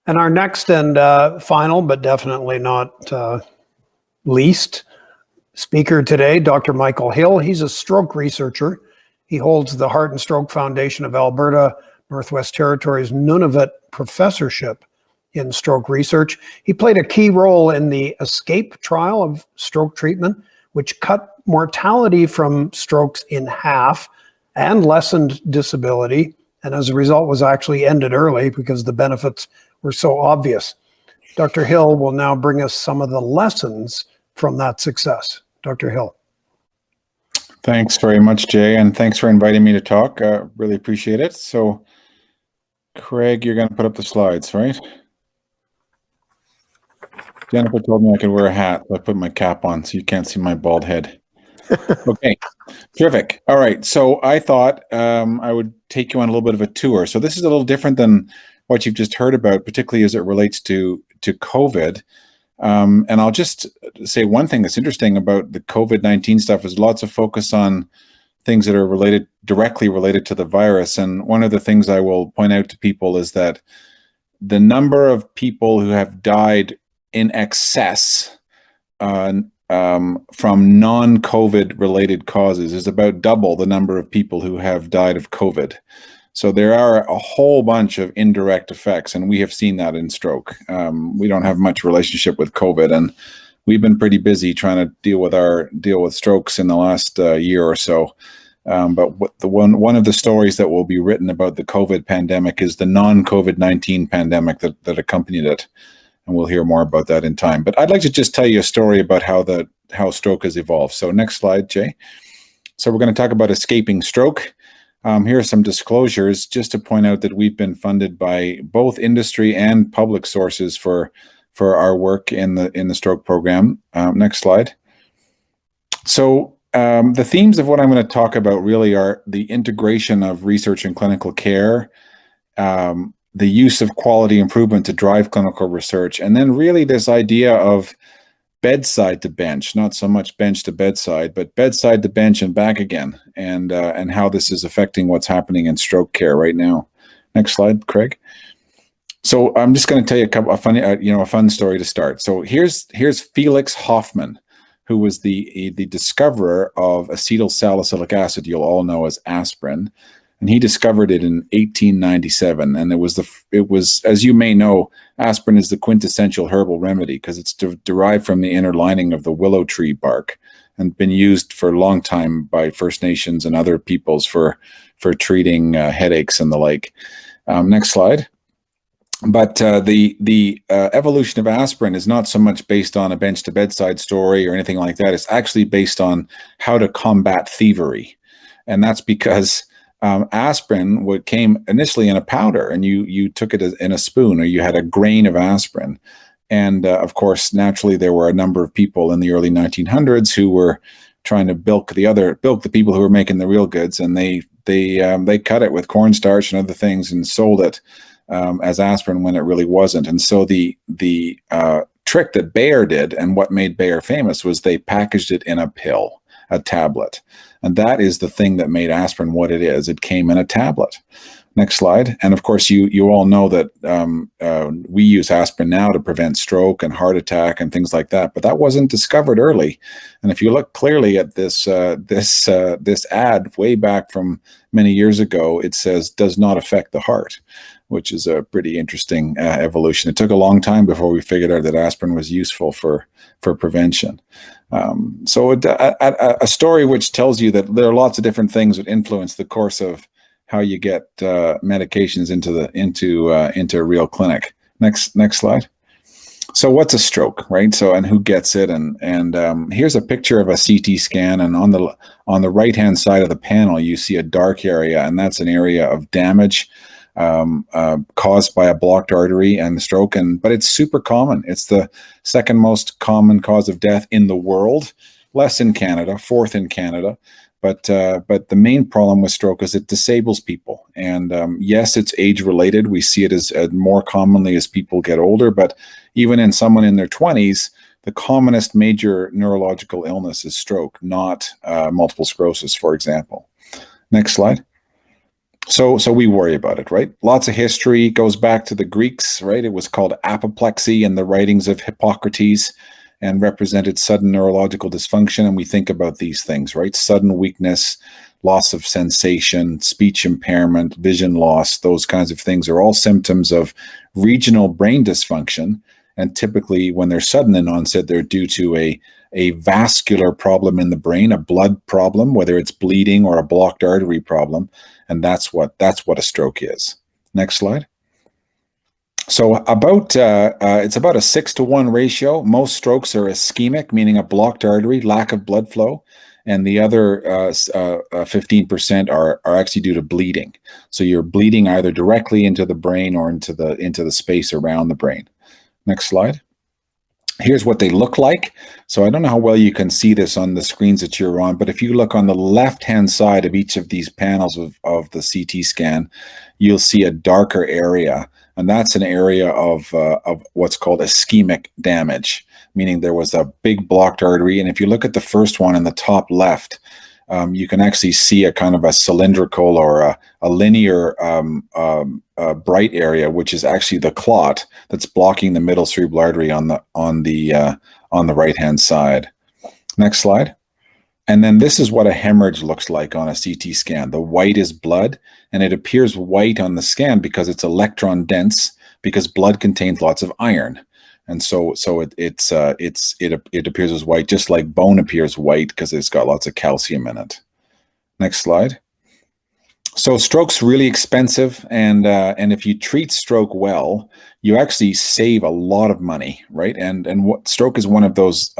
And our next and final, but definitely not least, speaker today, Dr. Michael Hill. He's a stroke researcher. He holds the Heart and Stroke Foundation of Alberta, Northwest Territories Nunavut Professorship in Stroke Research. He played a key role in the ESCAPE trial of stroke treatment, which cut mortality from strokes in half and lessened disability, and as a result was actually ended early because the benefits were so obvious. Dr. Hill will now bring us some of the lessons from that success. Dr. Hill. Thanks very much, Jay, and thanks for inviting me to talk. Really appreciate it. So, Craig, you're going to put up the slides, right? Jennifer told me I could wear a hat, so I put my cap on so you can't see my bald head. Okay, terrific. All right, so I thought I would take you on a little bit of a tour. So this is a little different than what you've just heard about, particularly as it relates to COVID. And I'll just say one thing that's interesting about the COVID-19 stuff is lots of focus on things that are directly related to the virus. And one of the things I will point out to people is that the number of people who have died in excess from non-COVID related causes is about double the number of people who have died of COVID. So there are a whole bunch of indirect effects, and we have seen that in stroke. We don't have much relationship with COVID, and we've been pretty busy trying to deal with strokes in the last year or so. But one of the stories that will be written about the COVID pandemic is the non-COVID-19 pandemic that accompanied it, and we'll hear more about that in time. But I'd like to just tell you a story about how stroke has evolved. So next slide, Jay. So we're going to talk about escaping stroke. Here are some disclosures just to point out that we've been funded by both industry and public sources for our work in the stroke program. Next slide. So the themes of what I'm going to talk about really are the integration of research and clinical care, the use of quality improvement to drive clinical research, and then really this idea of bedside to bench, not so much bench to bedside, but bedside to bench and back again, and how this is affecting what's happening in stroke care right now. Next slide, Craig. So I'm just going to tell you a fun story to start. So here's Felix Hoffman, who was the discoverer of acetyl salicylic acid, you'll all know as aspirin. And he discovered it in 1897, and it was, as you may know, aspirin is the quintessential herbal remedy because it's derived from the inner lining of the willow tree bark and been used for a long time by First Nations and other peoples for treating headaches and the like. Next slide. But the evolution of aspirin is not so much based on a bench to bedside story or anything like that. It's actually based on how to combat thievery, and that's because aspirin came initially in a powder, and you took it in a spoon, or you had a grain of aspirin. And of course, naturally, there were a number of people in the early 1900s who were trying to bilk the people who were making the real goods, and they cut it with cornstarch and other things and sold it as aspirin when it really wasn't. And so the trick that Bayer did, and what made Bayer famous, was they packaged it in a pill, a tablet. And that is the thing that made aspirin what it is. It came in a tablet. Next slide. And of course, you all know that we use aspirin now to prevent stroke and heart attack and things like that. But that wasn't discovered early. And if you look clearly at this ad way back from many years ago, it says does not affect the heart, which is a pretty interesting evolution. It took a long time before we figured out that aspirin was useful for prevention. So a story which tells you that there are lots of different things that influence the course of how you get medications into a real clinic. Next slide. So what's a stroke, right? So, and who gets it? And here's a picture of a CT scan, and on the right hand side of the panel you see a dark area, and that's an area of damage caused by a blocked artery and the stroke, but it's super common. It's the second most common cause of death in the world, less in Canada, fourth in Canada. But the main problem with stroke is it disables people. And yes, it's age related. We see it as more commonly as people get older, but even in someone in their 20s, the commonest major neurological illness is stroke, not multiple sclerosis, for example. Next slide. So we worry about it, right? Lots of history goes back to the Greeks, right? It was called apoplexy in the writings of Hippocrates and represented sudden neurological dysfunction. And we think about these things, right? Sudden weakness, loss of sensation, speech impairment, vision loss, those kinds of things are all symptoms of regional brain dysfunction. And typically when they're sudden in onset, they're due to a vascular problem in the brain, a blood problem, whether it's bleeding or a blocked artery problem. And that's what a stroke is. Next slide. So it's about a 6-to-1 ratio. Most strokes are ischemic, meaning a blocked artery, lack of blood flow, and the other 15% are actually due to bleeding. So you're bleeding either directly into the brain or into the space around the brain. Next slide. Here's what they look like. So I don't know how well you can see this on the screens that you're on, but if you look on the left-hand side of each of these panels of the CT scan, you'll see a darker area, and that's an area of what's called ischemic damage, meaning there was a big blocked artery. And if you look at the first one in the top left, you can actually see a kind of a cylindrical or a linear bright area, which is actually the clot that's blocking the middle cerebral artery on the right-hand side. Next slide. And then this is what a hemorrhage looks like on a CT scan. The white is blood, and it appears white on the scan because it's electron dense, because blood contains lots of iron. And so it appears as white, just like bone appears white because it's got lots of calcium in it. Next slide. So stroke's really expensive, and if you treat stroke well, you actually save a lot of money, right? And what stroke is one of those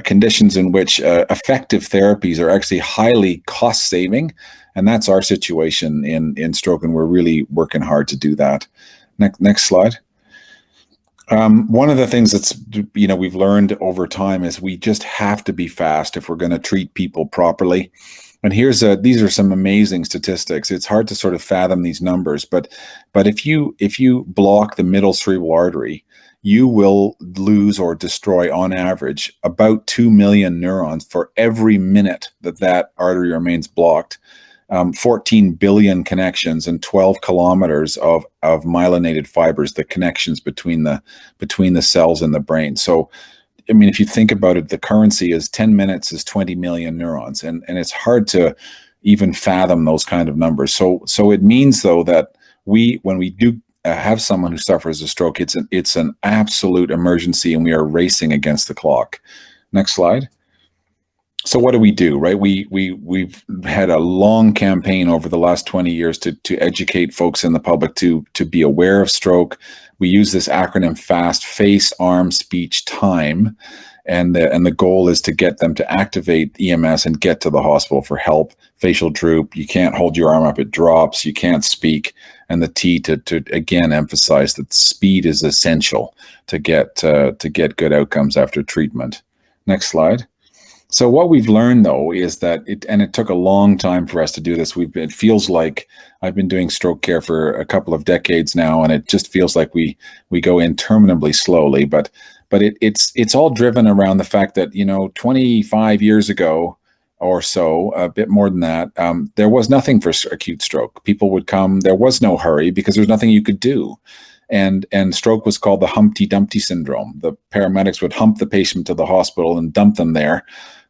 conditions in which effective therapies are actually highly cost saving, and that's our situation in stroke, and we're really working hard to do that. Next slide. One of the things that's, we've learned over time is we just have to be fast if we're going to treat people properly. And these are some amazing statistics. It's hard to sort of fathom these numbers, but if you block the middle cerebral artery, you will lose or destroy on average about 2 million neurons for every minute that artery remains blocked. 14 billion connections and 12 kilometers of myelinated fibers, the connections between the cells in the brain. So, I mean, if you think about it, the currency is 10 minutes is 20 million neurons, and it's hard to even fathom those kind of numbers. So it means, though, that when we do have someone who suffers a stroke, it's an absolute emergency, and we are racing against the clock. Next slide. So what do we do, right? We've had a long campaign over the last 20 years to educate folks in the public to be aware of stroke. We use this acronym FAST, face, arm, speech, time, and the goal is to get them to activate EMS and get to the hospital for help. Facial droop, you can't hold your arm up, it drops, you can't speak, and the T to again emphasize that speed is essential to get good outcomes after treatment. Next slide. So what we've learned, though, is that it took a long time for us to do this. It feels like I've been doing stroke care for a couple of decades now, and it just feels like we go interminably slowly. But it's all driven around the fact that 25 years ago or so, a bit more than that, there was nothing for acute stroke. People would come. There was no hurry because there's nothing you could do. And stroke was called the Humpty Dumpty syndrome. The paramedics would hump the patient to the hospital and dump them there.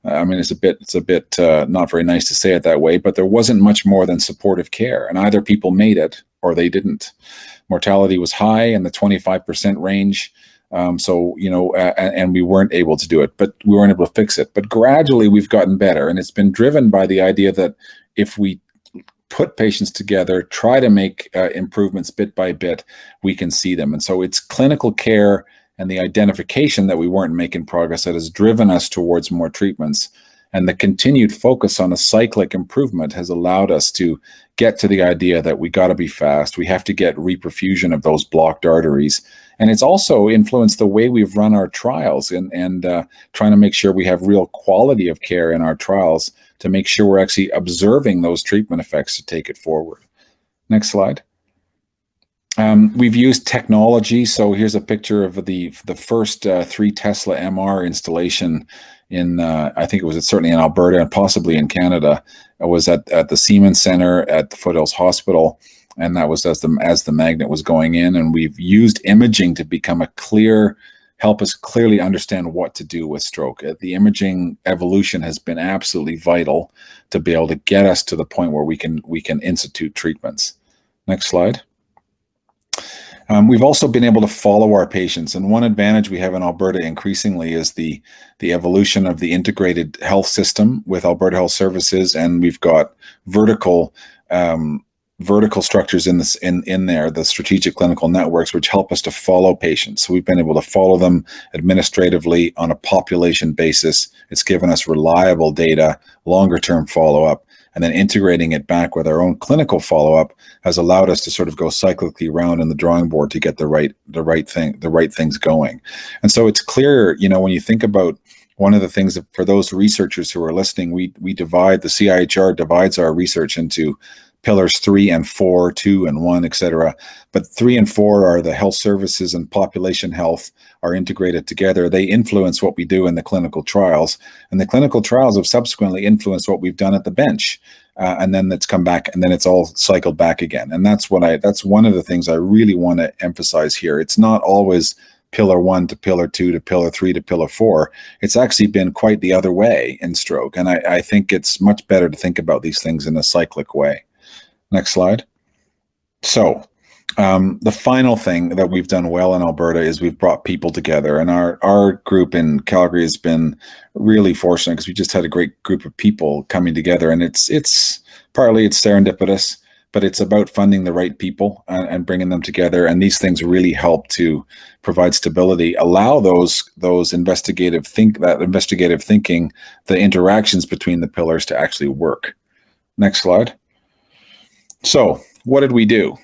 I mean, it's a bit not very nice to say it that way, but there wasn't much more than supportive care, and either people made it or they didn't. Mortality was high in the 25% range, and we weren't able to do it, but we weren't able to fix it. But gradually, we've gotten better, and it's been driven by the idea that if we put patients together, try to make improvements bit by bit, we can see them. And so it's clinical care and the identification that we weren't making progress that has driven us towards more treatments. And the continued focus on a cyclic improvement has allowed us to get to the idea that we got to be fast. We have to get reperfusion of those blocked arteries. And it's also influenced the way we've run our trials and trying to make sure we have real quality of care in our trials to make sure we're actually observing those treatment effects to take it forward. Next slide. We've used technology. So here's a picture of the first 3 Tesla MR installation in, I think it was certainly in Alberta and possibly in Canada. It was at the Siemens Center at the Foothills Hospital, and that was as the magnet was going in. And we've used imaging to become help us clearly understand what to do with stroke. The imaging evolution has been absolutely vital to be able to get us to the point where we can institute treatments. Next slide. We've also been able to follow our patients, and one advantage we have in Alberta increasingly is the evolution of the integrated health system with Alberta Health Services, and we've got vertical structures in there, the strategic clinical networks, which help us to follow patients. So we've been able to follow them administratively on a population basis. It's given us reliable data, longer term follow-up, and then integrating it back with our own clinical follow-up has allowed us to sort of go cyclically around in the drawing board to get the right things going. And so it's clear, when you think about one of the things that, for those researchers who are listening, we divide, the CIHR divides our research into pillars 3 and 4, 2 and 1, etc. But 3 and 4 are the health services and population health are integrated together. They influence what we do in the clinical trials, and the clinical trials have subsequently influenced what we've done at the bench. And then it's come back, and then it's all cycled back again. And that's one of the things I really want to emphasize here. It's not always pillar 1 to pillar 2 to pillar 3 to pillar 4. It's actually been quite the other way in stroke. And I think it's much better to think about these things in a cyclic way. Next slide. So the final thing that we've done well in Alberta is we've brought people together, and our group in Calgary has been really fortunate because we just had a great group of people coming together, and it's partly serendipitous, but it's about funding the right people and bringing them together. And these things really help to provide stability, allow those investigative thinking, the interactions between the pillars to actually work. Next slide. So what did we do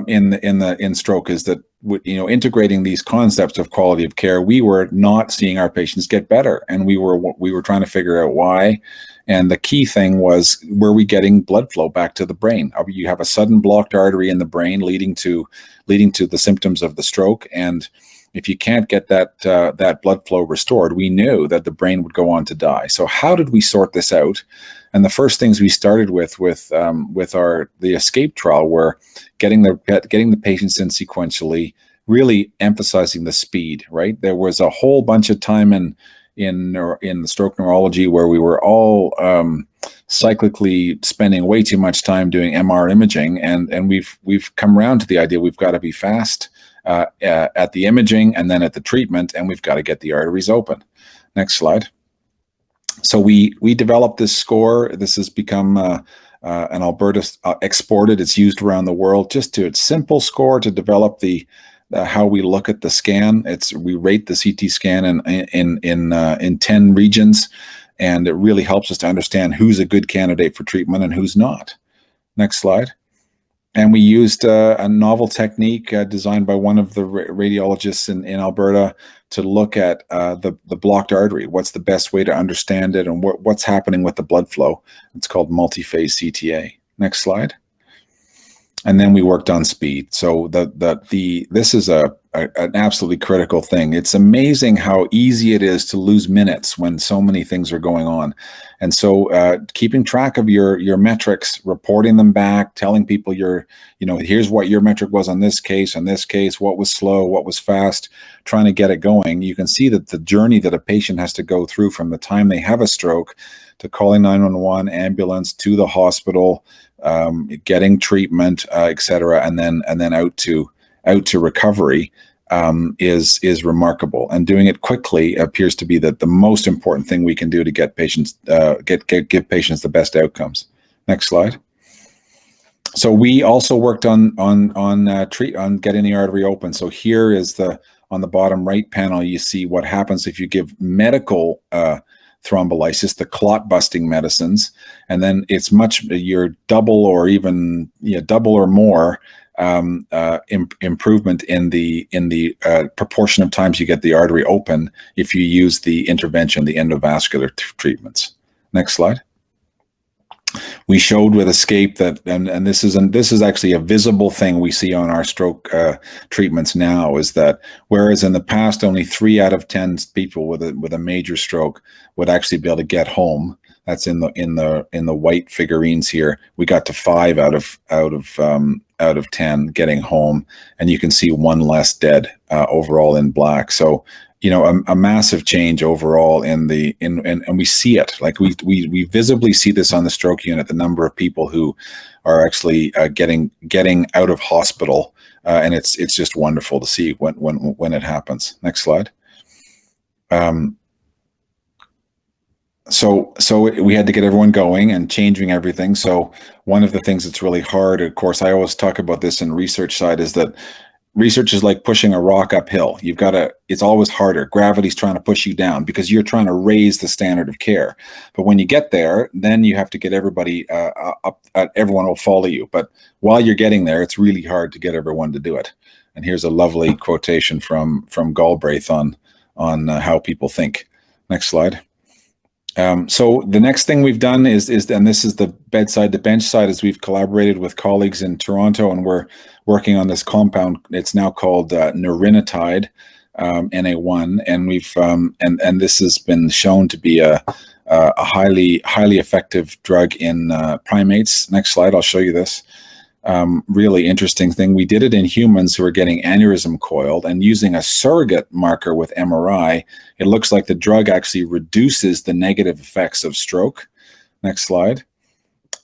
in stroke is that, integrating these concepts of quality of care, we were not seeing our patients get better, and we were trying to figure out why. And the key thing was, were we getting blood flow back to the brain? You have a sudden blocked artery in the brain leading to the symptoms of the stroke, and if you can't get that blood flow restored, we knew that the brain would go on to die. So how did we sort this out? And the first things we started with the ESCAPE trial were getting the patients in sequentially, really emphasizing the speed. Right, there was a whole bunch of time in the stroke neurology where we were all cyclically spending way too much time doing MR imaging, and we've come around to the idea we've got to be fast at the imaging and then at the treatment, and we've got to get the arteries open. Next slide. So we developed this score. This has become an Alberta exported. It's used around the world. It's simple score to develop how we look at the scan. We rate the CT scan in 10 regions, and it really helps us to understand who's a good candidate for treatment and who's not. Next slide. And we used a novel technique designed by one of the radiologists in Alberta to look at the blocked artery. What's the best way to understand it, and what's happening with the blood flow? It's called multi-phase CTA. Next slide. And then we worked on speed. So this is an absolutely critical thing. It's amazing how easy it is to lose minutes when so many things are going on. And so keeping track of your metrics, reporting them back, telling people here's what your metric was on this case, what was slow, what was fast, trying to get it going. You can see that the journey that a patient has to go through from the time they have a stroke to calling 911, ambulance, to the hospital, getting treatment, etc., and then out to recovery is remarkable. And doing it quickly appears to be the most important thing we can do to get patients give patients the best outcomes. Next slide. So we also worked on getting the artery open. So here is on the bottom right panel, you see what happens if you give medical thrombolysis, the clot busting medicines, and then it's your double or more improvement in the proportion of times you get the artery open if you use the intervention, the endovascular treatments. Next slide. We showed with ESCAPE that, and this is actually a visible thing we see on our stroke treatments now, is that whereas in the past only 3 out of 10 people with a major stroke would actually be able to get home. That's in the white figurines here. We got to 5 out of 10 getting home, and you can see 1 less dead overall in black. So, you know, a massive change overall and we see it, like we visibly see this on the stroke unit, the number of people who are actually getting out of hospital, and it's just wonderful to see when it happens. Next slide. So we had to get everyone going and changing everything. So one of the things that's really hard, of course, I always talk about this in research side, is that research is like pushing a rock uphill. It's always harder. Gravity's trying to push you down because you're trying to raise the standard of care. But when you get there, then you have to get everybody up, everyone will follow you. But while you're getting there, it's really hard to get everyone to do it. And here's a lovely quotation from Galbraith on how people think. Next slide. So the next thing we've done is, and this is the bedside to bench side, is we've collaborated with colleagues in Toronto, and we're working on this compound. It's now called Neurinotide, NA1, and we've and this has been shown to be a highly effective drug in primates. Next slide, I'll show you this. Really interesting thing. We did it in humans who are getting aneurysm coiled, and using a surrogate marker with MRI, it looks like the drug actually reduces the negative effects of stroke. Next slide.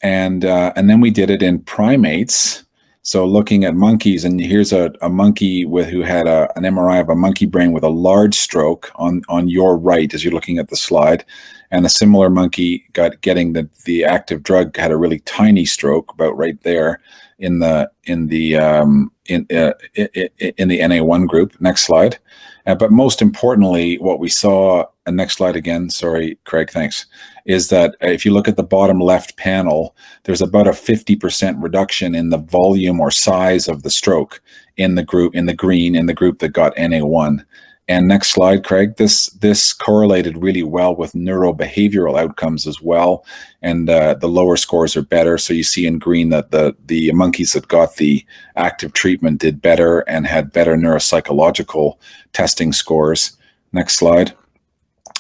And then we did it in primates. So looking at monkeys, and here's a monkey who had an MRI of a monkey brain with a large stroke on your right as you're looking at the slide, and a similar monkey getting the active drug had a really tiny stroke about right there in the NA1 group. Next slide. But most importantly, what we saw, and next slide again, sorry, Craig, thanks, is that if you look at the bottom left panel, there's about a 50% reduction in the volume or size of the stroke in the group, in the green, in the group that got NA1. And next slide, Craig, this correlated really well with neurobehavioral outcomes as well. And the lower scores are better. So you see in green that the monkeys that got the active treatment did better and had better neuropsychological testing scores. Next slide.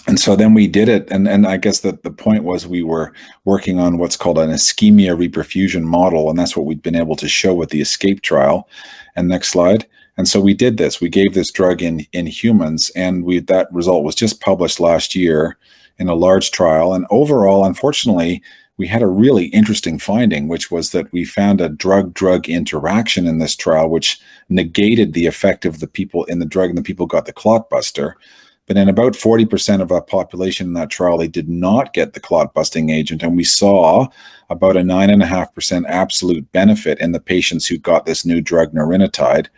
And so then we did it, and I guess that the point was we were working on what's called an ischemia reperfusion model, and that's what we've been able to show with the ESCAPE trial. And next slide. And so we did this. We gave this drug in humans, and that result was just published last year in a large trial. And overall, unfortunately, we had a really interesting finding, which was that we found a drug-drug interaction in this trial, which negated the effect of the people in the drug, and the people got the clot buster. But in about 40% of our population in that trial, they did not get the clot-busting agent, and we saw about a 9.5% absolute benefit in the patients who got this new drug, Neurinotide,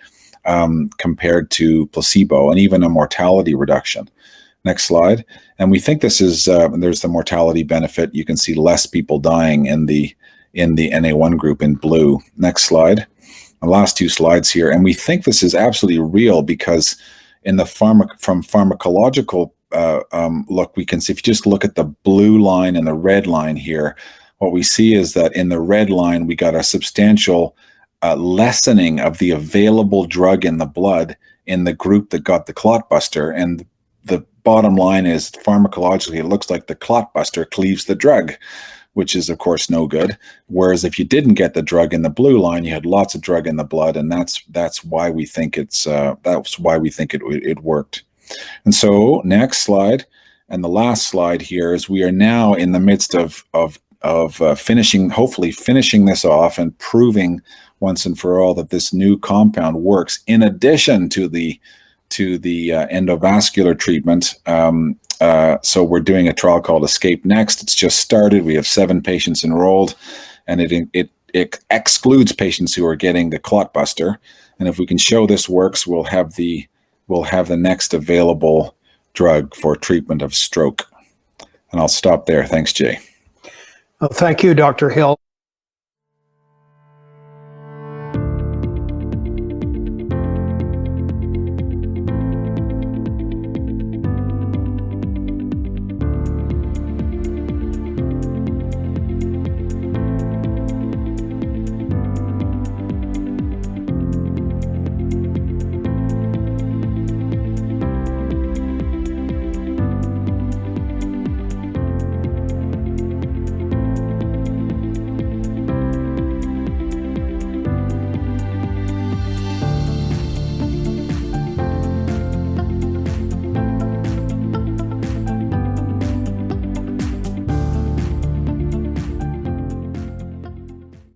compared to placebo, and even a mortality reduction. Next slide. And we think this is, there's the mortality benefit. You can see less people dying in the NA1 group in blue. Next slide. The last 2 slides here. And we think this is absolutely real because in the from pharmacological look, we can see, if you just look at the blue line and the red line here, what we see is that in the red line, we got a substantial lessening of the available drug in the blood in the group that got the clot buster. And the bottom line is, pharmacologically, it looks like the clot buster cleaves the drug, which is of course no good. Whereas if you didn't get the drug in the blue line, you had lots of drug in the blood, and that's why we think it worked. And so next slide, and the last slide here, is we are now in the midst of hopefully finishing this off and proving once and for all that this new compound works in addition to the endovascular treatment. So we're doing a trial called ESCAPE Next. It's just started. We have 7 patients enrolled, and it excludes patients who are getting the clot buster. And if we can show this works, we'll have the next available drug for treatment of stroke. And I'll stop there. Thanks, Jay. Well, thank you, Dr. Hill.